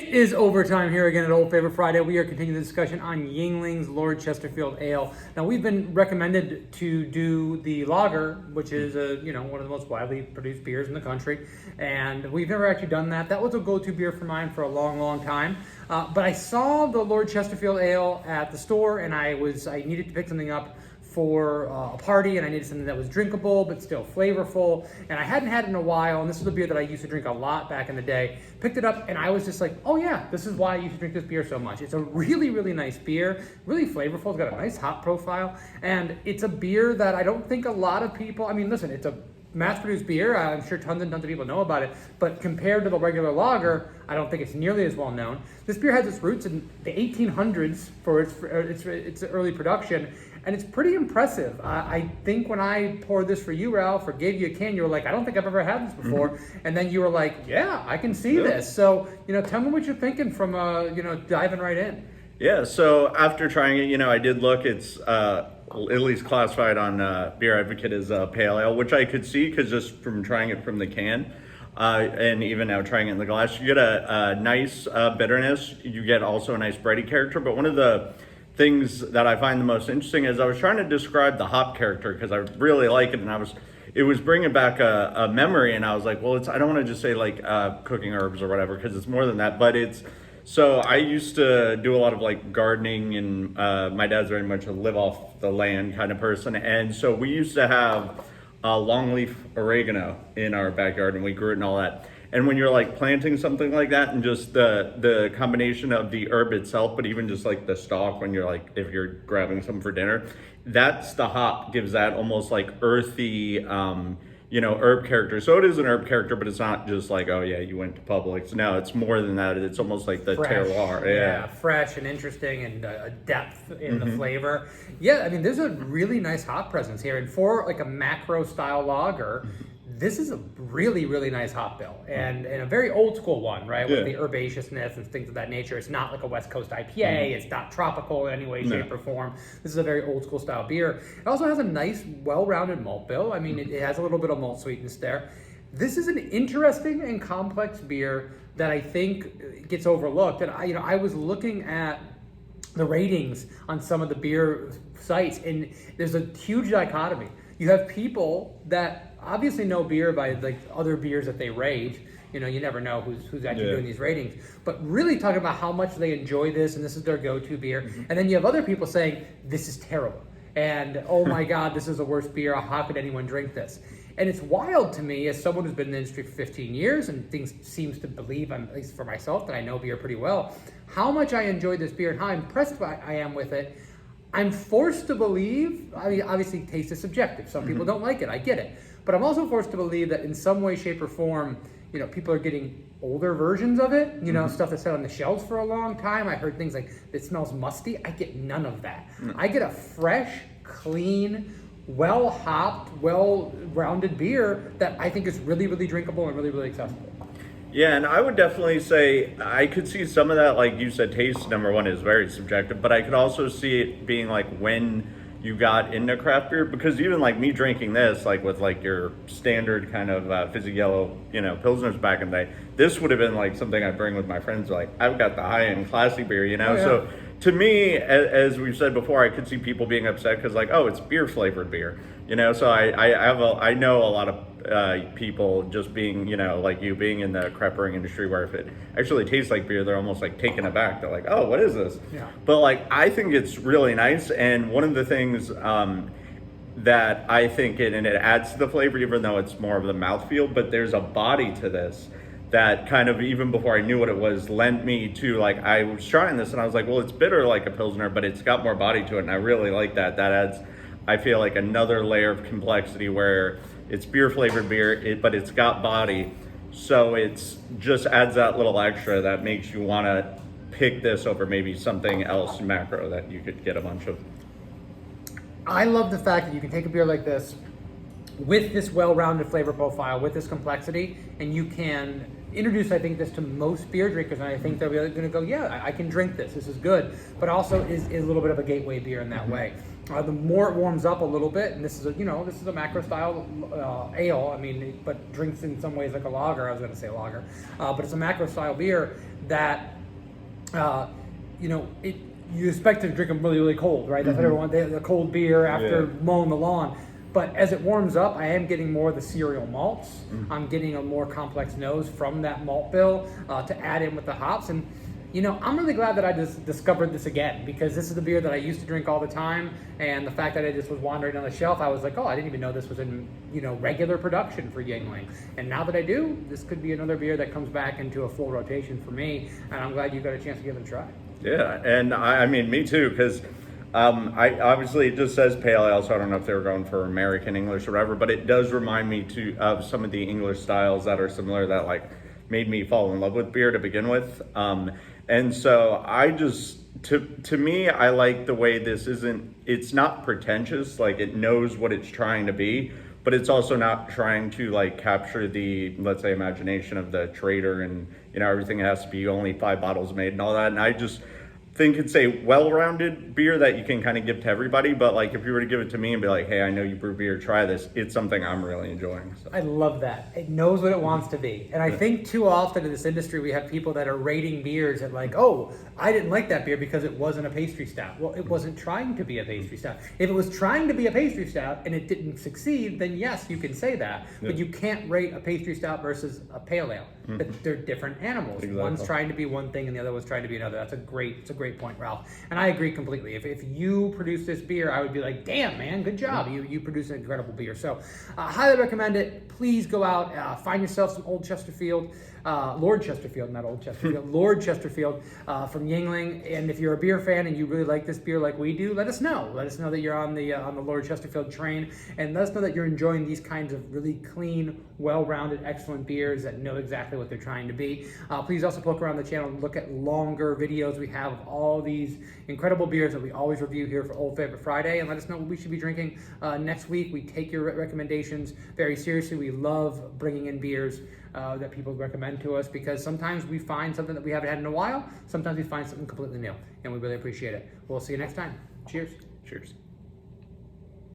is overtime here again at Old Favorite Friday. We are continuing the discussion on Yuengling's Lord Chesterfield Ale. Now, we've been recommended to do the lager, which is one of the most widely produced beers in the country, and we've never actually done that. That was a go-to beer for mine for a long, long time. But I saw the Lord Chesterfield Ale at the store, and I needed to pick something up for a party, and I needed something that was drinkable but still flavorful, and I hadn't had it in a while, and this is a beer that I used to drink a lot back in the day. Picked it up and I was just like, oh yeah, this is why I used to drink this beer so much. It's a really, really nice beer, really flavorful. It's got a nice hop profile, and it's a beer that I don't think a lot of people, I mean, listen, it's a mass-produced beer. I'm sure tons and tons of people know about it, but compared to the regular lager, I don't think it's nearly as well known. This beer has its roots in the 1800s for its early production, and it's pretty impressive. I think when I poured this for you, Ralph, or gave you a can, you were like, I don't think I've ever had this before. Mm-hmm. And then you were like, yeah, I can see this. So, tell me what you're thinking from, diving right in. Yeah, so after trying it, I did look. It's at least classified on Beer Advocate as pale ale, which I could see because just from trying it from the can, and even now trying it in the glass, you get a nice bitterness. You get also a nice bready character. But one of the things that I find the most interesting is I was trying to describe the hop character because I really like it, and it was bringing back a memory, and I was like, well, I don't want to just say like cooking herbs or whatever because it's more than that, but so I used to do a lot of like gardening, and my dad's very much a live off the land kind of person, and so we used to have longleaf oregano in our backyard, and we grew it and all that. And when you're like planting something like that, and just the combination of the herb itself, but even just like the stalk, when you're like, if you're grabbing some for dinner, that's the hop gives that almost like earthy, herb character. So it is an herb character, but it's not just like, oh yeah, you went to Publix. No, it's more than that. It's almost like the fresh, terroir. Yeah, fresh and interesting, and a depth in the flavor. Yeah, I mean, there's a really nice hop presence here, and for like a macro style lager, this is a really, really nice hop bill, and a very old school one, right? With the herbaceousness and things of that nature. It's not like a West Coast IPA. It's not tropical in any way, shape, or form. This is a very old school style beer. It also has a nice, well-rounded malt bill. I mean, it has a little bit of malt sweetness there. This is an interesting and complex beer that I think gets overlooked. And I was looking at the ratings on some of the beer sites, and there's a huge dichotomy. You have people that obviously know beer by like other beers that they rate. You never know who's actually doing these ratings, but really talking about how much they enjoy this, and this is their go-to beer. And then you have other people saying this is terrible, and oh my god, this is the worst beer. How could anyone drink this? And it's wild to me, as someone who's been in the industry for 15 years and seems to believe, at least for myself, that I know beer pretty well, how much I enjoy this beer and how impressed I am with it. I'm forced to believe, I mean, obviously taste is subjective. Some people don't like it, I get it. But I'm also forced to believe that in some way, shape, or form, people are getting older versions of it, stuff that's sat on the shelves for a long time. I heard things like, it smells musty. I get none of that. I get a fresh, clean, well-hopped, well-rounded beer that I think is really, really drinkable and really, really accessible. Yeah, and I would definitely say I could see some of that, like you said, taste, number one, is very subjective, but I could also see it being like when you got into craft beer, because even like me drinking this, like with like your standard kind of fizzy yellow, Pilsners back in the day, this would have been like something I'd bring with my friends, like I've got the high-end classy beer, So to me, as we've said before, I could see people being upset because like, oh, it's beer flavored beer, so I know a lot of people just being, like you being in the craft brewing industry, where if it actually tastes like beer, they're almost like taken aback. They're like, oh, what is this? Yeah. But like, I think it's really nice. And one of the things that I think it adds to the flavor, even though it's more of the mouthfeel, but there's a body to this that kind of, even before I knew what it was, lent me to, like, I was trying this and I was like, well, it's bitter like a Pilsner, but it's got more body to it. And I really like that. That adds, I feel like, another layer of complexity where it's beer flavored beer, but it's got body. So it's just adds that little extra that makes you want to pick this over maybe something else macro that you could get a bunch of. I love the fact that you can take a beer like this with this well-rounded flavor profile, with this complexity, and you can introduce, I think, this to most beer drinkers, and I think they're going to go, yeah, I can drink this. This is good, but also is a little bit of a gateway beer in that way. The more it warms up a little bit, and this is a macro style ale. I mean, but drinks in some ways like a lager. I was going to say lager, but it's a macro style beer that you know, you expect to drink them really, really cold, right? That's what everyone, the cold beer after mowing the lawn. But as it warms up, I am getting more of the cereal malts. I'm getting a more complex nose from that malt bill to add in with the hops. And, you know, I'm really glad that I just discovered this again, because this is the beer that I used to drink all the time. And the fact that it just was wandering on the shelf, I was like, oh, I didn't even know this was in, you know, regular production for Yuengling. And now that I do, this could be another beer that comes back into a full rotation for me. And I'm glad you got a chance to give it a try. Yeah, and I mean, me too, because I obviously, it just says pale ale, so I don't know if they were going for American English or whatever, but it does remind me of some of the English styles that are similar that like made me fall in love with beer to begin with. And so I just, to me, I like the way this it's not pretentious, like it knows what it's trying to be, but it's also not trying to like capture the, let's say, imagination of the trader and, you know, everything has to be only 5 bottles made and all that. And I just think it's a well-rounded beer that you can kind of give to everybody, but like if you were to give it to me and be like, hey, I know you brew beer, try this, it's something I'm really enjoying. So. I love that. It knows what it wants to be. And I think too often in this industry we have people that are rating beers at like, oh, I didn't like that beer because it wasn't a pastry stout. Well, it wasn't trying to be a pastry stout. If it was trying to be a pastry stout and it didn't succeed, then yes, you can say that. Yeah. But you can't rate a pastry stout versus a pale ale. They're different animals. Exactly. One's trying to be one thing and the other was trying to be another. It's a great point, Ralph. And I agree completely. If you produce this beer, I would be like, damn, man, good job. You produce an incredible beer. So highly recommend it. Please go out, find yourself some Old Chesterfield, Lord Chesterfield, not Old Chesterfield, Lord Chesterfield from Yuengling. And if you're a beer fan and you really like this beer like we do, let us know. Let us know that you're on the Lord Chesterfield train, and let us know that you're enjoying these kinds of really clean, well-rounded, excellent beers that know exactly what they're trying to be. Please also poke around the channel and look at longer videos we have of all these incredible beers that we always review here for Old Favorite Friday, and let us know what we should be drinking next week. We take your recommendations very seriously. We love bringing in beers that people recommend to us, because sometimes we find something that we haven't had in a while. Sometimes we find something completely new, and we really appreciate it. We'll see you next time. Cheers. Cheers.